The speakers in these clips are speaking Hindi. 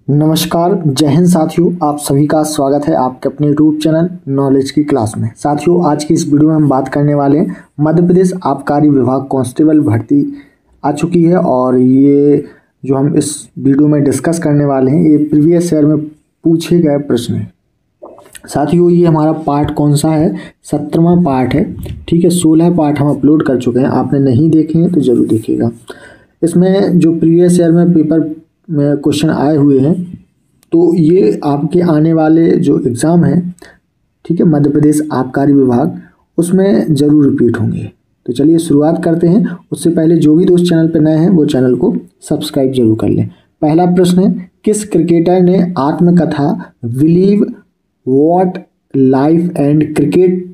नमस्कार, जय हिंद साथियों। आप सभी का स्वागत है आपके अपने यूट्यूब चैनल नॉलेज की क्लास में। साथियों, आज की इस वीडियो में हम बात करने वाले हैं मध्य प्रदेश आबकारी विभाग कांस्टेबल भर्ती आ चुकी है और ये जो हम इस वीडियो में डिस्कस करने वाले हैं ये प्रीवियस ईयर में पूछे गए प्रश्न है। साथियों, ये हमारा पार्ट कौन सा है? 17वां पार्ट है। ठीक है, 16 पार्ट हम अपलोड कर चुके हैं। आपने नहीं देखे हैं तो जरूर देखिएगा। इसमें जो प्रीवियस ईयर में पेपर में क्वेश्चन आए हुए हैं तो ये आपके आने वाले जो एग्ज़ाम है, ठीक है, मध्य प्रदेश आबकारी विभाग, उसमें ज़रूर रिपीट होंगे। तो चलिए शुरुआत करते हैं। उससे पहले जो भी दोस्त चैनल पर नए हैं वो चैनल को सब्सक्राइब जरूर कर लें। पहला प्रश्न है, किस क्रिकेटर ने आत्मकथा believe what life and cricket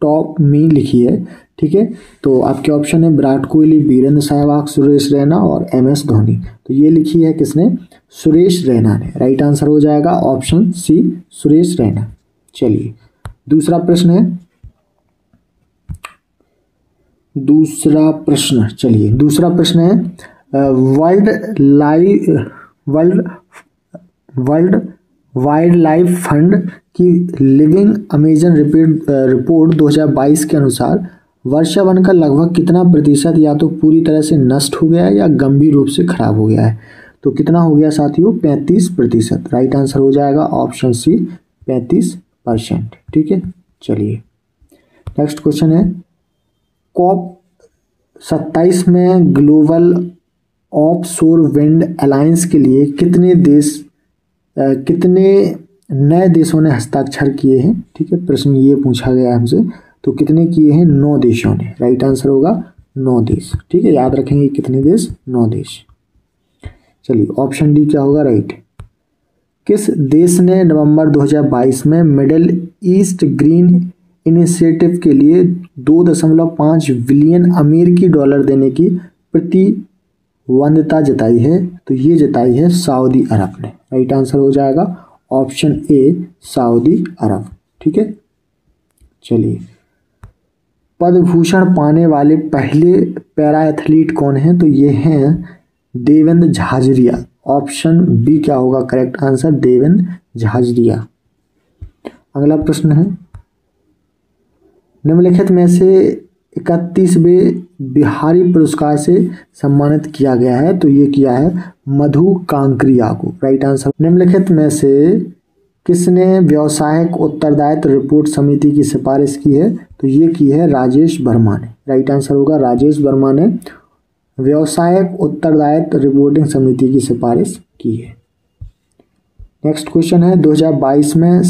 top में लिखी है? ठीक है, तो आपके ऑप्शन है विराट कोहली, वीरेंद्र सहवाग, सुरेश रैना और MS धोनी। तो ये लिखी है किसने? सुरेश रैना ने। राइट आंसर हो जाएगा ऑप्शन सी, सुरेश रैना। चलिए दूसरा प्रश्न है। दूसरा प्रश्न है वर्ल्ड वाइल्ड लाइफ फंड की लिविंग अमेजन रिपोर्ट 2022 के अनुसार वर्षा वन का लगभग कितना प्रतिशत या तो पूरी तरह से नष्ट हो गया है या गंभीर रूप से खराब हो गया है? तो कितना हो गया साथियों? 35%। राइट आंसर हो जाएगा ऑप्शन सी, 35%। ठीक है, चलिए नेक्स्ट क्वेश्चन है। COP27 में ग्लोबल ऑफशोर विंड अलायंस के लिए कितने नए देशों ने हस्ताक्षर किए हैं? ठीक है, प्रश्न ये पूछा गया हमसे। तो कितने किए हैं? 9 देशों ने। राइट आंसर होगा 9 देश। ठीक है, याद रखेंगे कितने देश? 9 देश। चलिए ऑप्शन डी क्या होगा? राइट। किस देश ने नवंबर 2022 में मिडिल ईस्ट ग्रीन इनिशिएटिव के लिए 2.5 बिलियन अमेरिकी डॉलर देने की प्रतिबद्धता जताई है? तो ये जताई है सऊदी अरब ने। राइट आंसर हो जाएगा ऑप्शन ए, सऊदी अरब। ठीक है, चलिए पद्म भूषण पाने वाले पहले पैरा एथलीट कौन है? तो ये हैं देवेंद्र झाझरिया। ऑप्शन बी क्या होगा करेक्ट आंसर? देवेंद्र झाझरिया। अगला प्रश्न है, निम्नलिखित में से 31वें बिहारी पुरस्कार से सम्मानित किया गया है? तो ये किया है मधु कांकरिया को। Right answer. निम्नलिखित में से किसने व्यावसायिक उत्तरदायित्व रिपोर्ट समिति की सिफारिश की है? तो ये की है राजेश वर्मा ने। राइट आंसर होगा राजेश वर्मा ने व्यावसायिक उत्तरदायित्व रिपोर्टिंग समिति की सिफारिश की है। नेक्स्ट क्वेश्चन है, 2022 में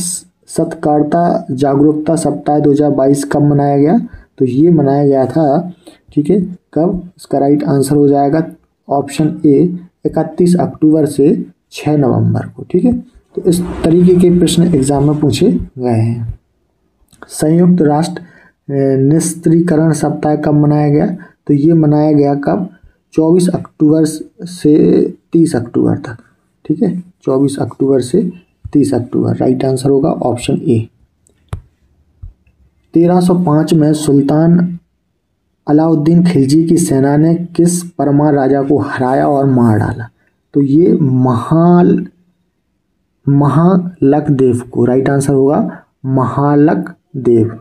पत्रकारिता जागरूकता सप्ताह 2022 कब मनाया गया? तो ये मनाया गया था, ठीक है, कब? इसका राइट आंसर हो जाएगा ऑप्शन ए, 31 अक्टूबर से 6 नवंबर को। ठीक है, तो इस तरीके के प्रश्न एग्जाम में पूछे गए हैं। संयुक्त राष्ट्र निस्त्रीकरण सप्ताह कब मनाया गया? तो ये मनाया गया कब? 24 अक्टूबर से 30 अक्टूबर तक। ठीक है, 24 अक्टूबर से 30 अक्टूबर। राइट आंसर होगा ऑप्शन ए। 1305 में सुल्तान अलाउद्दीन खिलजी की सेना ने किस परमार राजा को हराया और मार डाला? तो ये महालक देव को। राइट आंसर होगा महालक देव।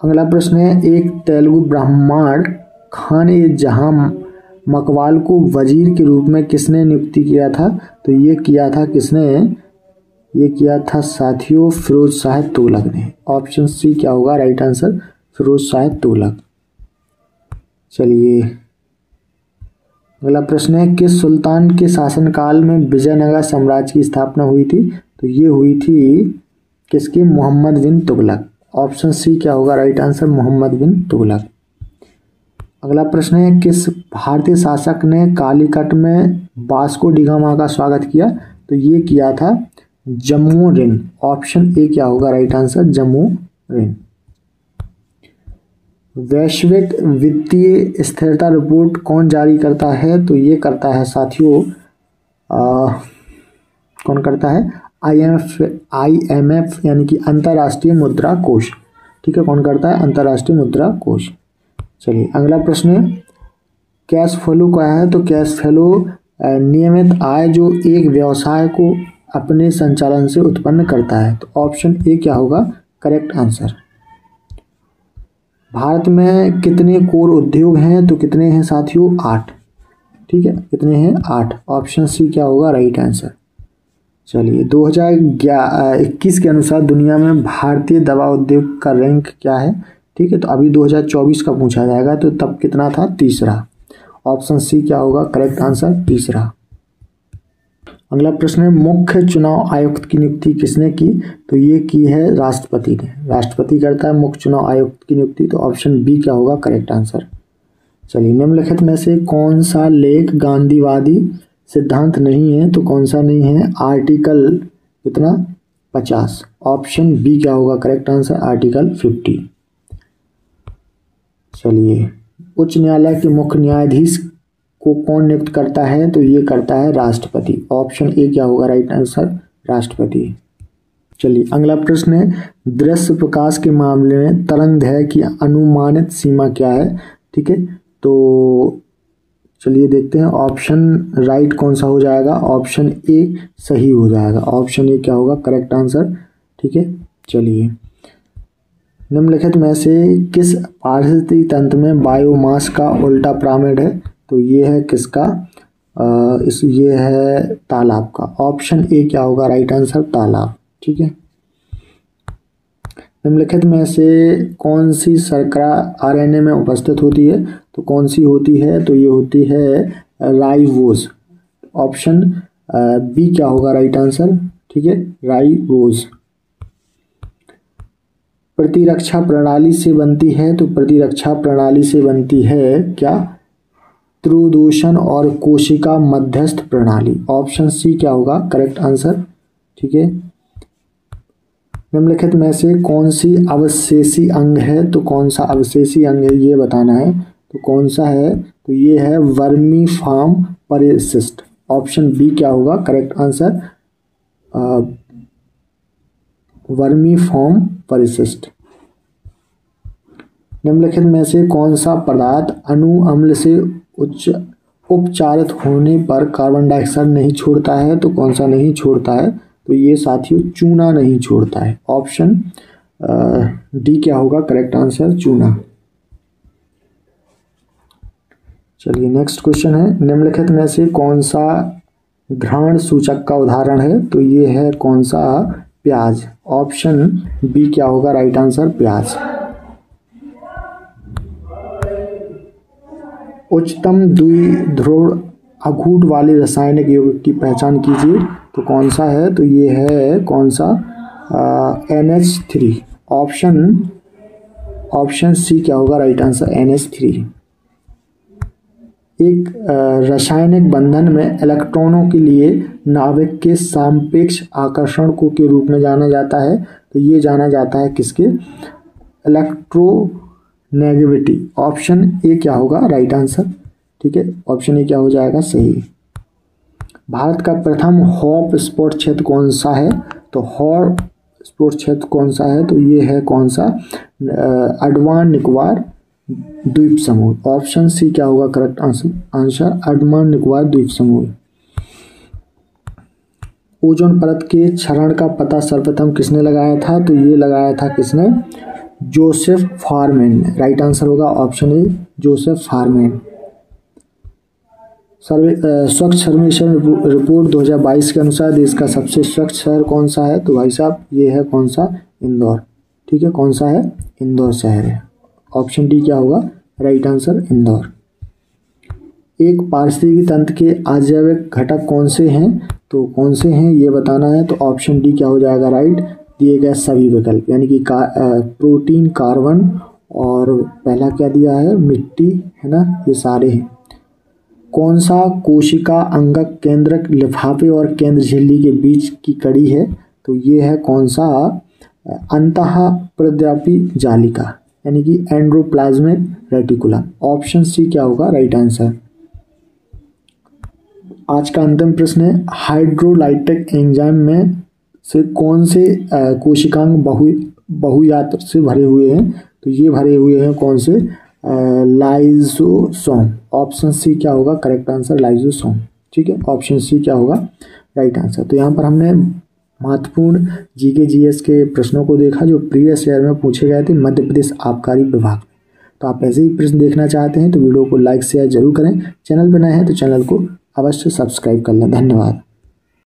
अगला प्रश्न है, एक तेलुगु ब्राह्मण खान-ए-जहां मकवाल को वजीर के रूप में किसने नियुक्ति किया था? तो ये किया था किसने? ये किया था साथियों फिरोज शाह तुगलक ने। ऑप्शन सी क्या होगा राइट आंसर? फिरोज शाह तुगलक। चलिए अगला प्रश्न है, किस सुल्तान के शासनकाल में विजयनगर साम्राज्य की स्थापना हुई थी? तो ये हुई थी किसके? मोहम्मद बिन तुगलक। ऑप्शन सी क्या होगा राइट आंसर? मोहम्मद बिन तुगलक। अगला प्रश्न है, किस भारतीय शासक ने कालीकट में वास्को डी गामा का स्वागत किया? तो ये किया था जमोरिन। ऑप्शन ए क्या होगा राइट आंसर? जमोरिन। वैश्विक वित्तीय स्थिरता रिपोर्ट कौन जारी करता है? तो ये करता है साथियों कौन करता है? IMF यानी कि अंतर्राष्ट्रीय मुद्रा कोष। ठीक है, कौन करता है? अंतर्राष्ट्रीय मुद्रा कोष। चलिए अगला प्रश्न है, कैश फ्लो क्या है? तो कैश फ्लो नियमित आय जो एक व्यवसाय को अपने संचालन से उत्पन्न करता है। तो ऑप्शन ए क्या होगा करेक्ट आंसर। भारत में कितने कोर उद्योग हैं? तो कितने हैं साथियों? 8। ठीक है, कितने हैं? 8। ऑप्शन सी क्या होगा राइट आंसर। चलिए 2021 के अनुसार दुनिया में भारतीय दवा उद्योग का रैंक क्या है? ठीक है, तो अभी 2024 का पूछा जाएगा, तो तब कितना था? तीसरा। ऑप्शन सी क्या होगा करेक्ट आंसर, तीसरा। अगला प्रश्न है मुख्य चुनाव आयुक्त की नियुक्ति किसने की? तो ये की है राष्ट्रपति ने। राष्ट्रपति करता है मुख्य चुनाव आयुक्त की नियुक्ति। तो ऑप्शन बी क्या होगा करेक्ट आंसर। चलिए निम्नलिखित में से कौन सा लेख गांधीवादी सिद्धांत नहीं है? तो कौन सा नहीं है? आर्टिकल कितना? 50। ऑप्शन बी क्या होगा करेक्ट आंसर, आर्टिकल 50। चलिए उच्च न्यायालय के मुख्य न्यायाधीश को कौन नियुक्त करता है? तो ये करता है राष्ट्रपति। ऑप्शन ए क्या होगा राइट आंसर, राष्ट्रपति। चलिए अगला प्रश्न है दृश्य प्रकाश के मामले में तरंगदैर्घ्य की अनुमानित सीमा क्या है? ठीक है, तो चलिए देखते हैं ऑप्शन राइट कौन सा हो जाएगा। ऑप्शन ए सही हो जाएगा। ऑप्शन ए क्या होगा करेक्ट आंसर। ठीक है, चलिए निम्नलिखित में से किस पारिस्थितिकी तंत्र में बायोमास का उल्टा पिरामिड है? तो ये है किसका? ये है तालाब का। ऑप्शन ए क्या होगा राइट आंसर, तालाब। ठीक है, निम्नलिखित में से कौन सी शर्करा आरएनए में उपस्थित होती है? तो कौन सी होती है? तो ये होती है राइबोज। ऑप्शन बी क्या होगा राइट आंसर। ठीक है, राइबोज। प्रतिरक्षा प्रणाली से बनती है? तो प्रतिरक्षा प्रणाली से बनती है क्या? त्रुदूषण और कोशिका मध्यस्थ प्रणाली। ऑप्शन सी क्या होगा करेक्ट आंसर। ठीक है, निम्नलिखित में से कौन सी अवशेषी अंग है? तो कौन सा अवशेषी अंग है ये बताना है। तो कौन सा है? तो ये है वर्मीफॉर्म परिशिष्ट। ऑप्शन बी क्या होगा करेक्ट आंसर, वर्मीफॉर्म परिशिष्ट। निम्नलिखित में से कौन सा पदार्थ अणु अम्ल से उपचारित होने पर कार्बन डाइऑक्साइड नहीं छोड़ता है? तो कौन सा नहीं छोड़ता है? तो ये साथियों चूना नहीं छोड़ता है। ऑप्शन डी क्या होगा करेक्ट आंसर, चूना। चलिए नेक्स्ट क्वेश्चन है निम्नलिखित में से कौन सा घ्राण सूचक का उदाहरण है? तो ये है कौन सा? प्याज। ऑप्शन बी क्या होगा राइट आंसर, प्याज। उच्चतम द्विध्रुव अघूट वाले रासायनिक यौगिक की पहचान कीजिए। तो कौन सा है? तो ये है कौन सा? NH3। ऑप्शन सी क्या होगा राइट आंसर, NH3। एक रासायनिक बंधन में इलेक्ट्रॉनों के लिए नाभिक के सापेक्ष आकर्षण को के रूप में जाना जाता है। तो ये जाना जाता है किसके? इलेक्ट्रोनेगेटिविटी। ऑप्शन ए क्या होगा राइट आंसर। ठीक है, ऑप्शन ए क्या हो जाएगा सही। भारत का प्रथम हॉप स्पोर्ट क्षेत्र कौन सा है? तो हॉप स्पोर्ट क्षेत्र कौन सा है? तो ये है कौन सा? अंडमान निकोबार द्वीप समूह। ऑप्शन सी क्या होगा करेक्ट आंसर, अंडमान निकोबार द्वीप समूह। ओजोन परत के क्षरण का पता सर्वप्रथम किसने लगाया था? तो ये लगाया था किसने? जोसेफ फारमैन ने। राइट आंसर होगा ऑप्शन ए, जोसेफ फारमैन। स्वच्छ सर्वेक्षण रिपोर्ट 2022 के अनुसार देश का सबसे स्वच्छ शहर कौन सा है? तो भाई साहब ये है कौन सा? इंदौर। ठीक है, कौन सा है? इंदौर शहर है। ऑप्शन डी क्या होगा राइट आंसर, इंदौर। एक पारिस्थितिकी तंत्र के अजैविक घटक कौन से हैं? तो कौन से हैं ये बताना है। तो ऑप्शन डी क्या हो जाएगा राइट, दिए गए सभी विकल्प, यानी कि प्रोटीन, कार्बन और पहला क्या दिया है? मिट्टी, है ना, ये सारे हैं। कौन सा कोशिका अंगक केंद्रक लिफाफे और केंद्र झिल्ली के बीच की कड़ी है? तो ये है कौन सा? अंतःप्रद्यापी जालिका, यानी कि एंडोप्लाज्मिक रेटिकुलम। ऑप्शन सी क्या होगा राइट आंसर। आज का अंतिम प्रश्न है हाइड्रोलाइटिक एंजाइम में से कौन से कोशिकांग बहुयात्र से भरे हुए हैं? तो ये भरे हुए हैं कौन से? लाइसोसोम। ऑप्शन सी क्या होगा करेक्ट आंसर, लाइसोसोम। ठीक है, ऑप्शन सी क्या होगा राइट आंसर। तो यहाँ पर हमने महत्वपूर्ण जीके जीएस के प्रश्नों को देखा जो प्रीवियस ईयर में पूछे गए थे मध्य प्रदेश आबकारी विभाग में। तो आप ऐसे ही प्रश्न देखना चाहते हैं तो वीडियो को लाइक शेयर जरूर करें। चैनल पर नए हैं तो चैनल को अवश्य सब्सक्राइब कर लें। धन्यवाद।